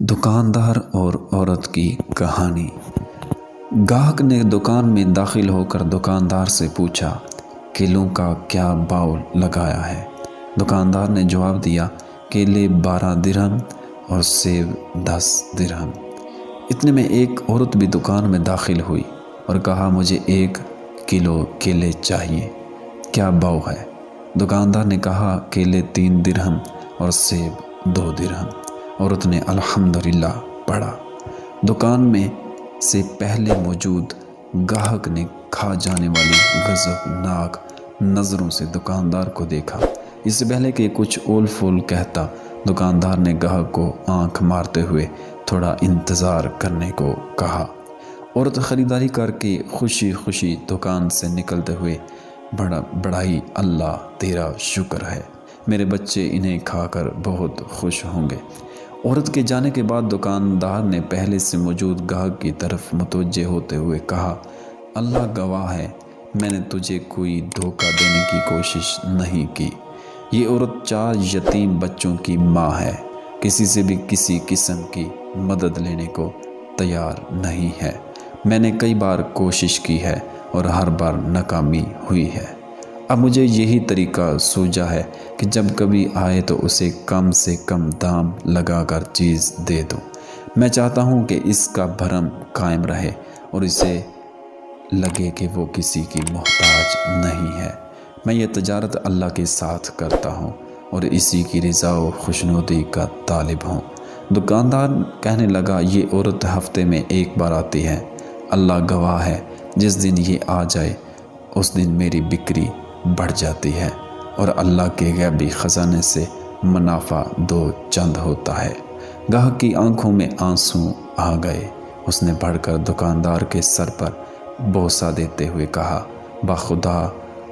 دکاندار اور عورت کی کہانی۔ گاہک نے دکان میں داخل ہو کر دکاندار سے پوچھا، کیلوں کا کیا بھاؤ لگایا ہے؟ دکاندار نے جواب دیا، کیلے 12 درہم اور سیب 10 درہم۔ اتنے میں ایک عورت بھی دکان میں داخل ہوئی اور کہا، مجھے 1 کلو کیلے چاہیے، کیا بھاؤ ہے؟ دکاندار نے کہا، کیلے 3 درہم اور سیب 2 درہم۔ عورت نے الحمدللہ پڑھا۔ دکان میں سے پہلے موجود گاہک نے کھا جانے والی غضبناک نظروں سے دکاندار کو دیکھا۔ اس سے پہلے کہ کچھ اول فول کہتا، دکاندار نے گاہک کو آنکھ مارتے ہوئے تھوڑا انتظار کرنے کو کہا۔ عورت خریداری کر کے خوشی خوشی دکان سے نکلتے ہوئے بڑھائی، اللہ تیرا شکر ہے، میرے بچے انہیں کھا کر بہت خوش ہوں گے۔ عورت کے جانے کے بعد دکاندار نے پہلے سے موجود گاہک کی طرف متوجہ ہوتے ہوئے کہا، اللہ گواہ ہے، میں نے تجھے کوئی دھوکہ دینے کی کوشش نہیں کی۔ یہ عورت 4 یتیم بچوں کی ماں ہے، کسی سے بھی کسی قسم کی مدد لینے کو تیار نہیں ہے۔ میں نے کئی بار کوشش کی ہے اور ہر بار ناکامی ہوئی ہے۔ اب مجھے یہی طریقہ سوجا ہے کہ جب کبھی آئے تو اسے کم سے کم دام لگا کر چیز دے دوں۔ میں چاہتا ہوں کہ اس کا بھرم قائم رہے اور اسے لگے کہ وہ کسی کی محتاج نہیں ہے۔ میں یہ تجارت اللہ کے ساتھ کرتا ہوں اور اسی کی رضا و خوشنودی کا طالب ہوں۔ دکاندار کہنے لگا، یہ عورت ہفتے میں 1 بار آتی ہے، اللہ گواہ ہے، جس دن یہ آ جائے اس دن میری بکری بڑھ جاتی ہے اور اللہ کے غیبی خزانے سے منافع 2 چند ہوتا ہے۔ گاہک کی آنکھوں میں آنسو آ گئے۔ اس نے بڑھ کر دکاندار کے سر پر بوسہ دیتے ہوئے کہا، بخدا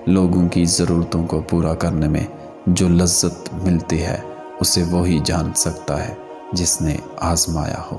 لوگوں کی ضرورتوں کو پورا کرنے میں جو لذت ملتی ہے اسے وہی جان سکتا ہے جس نے آزمایا ہو۔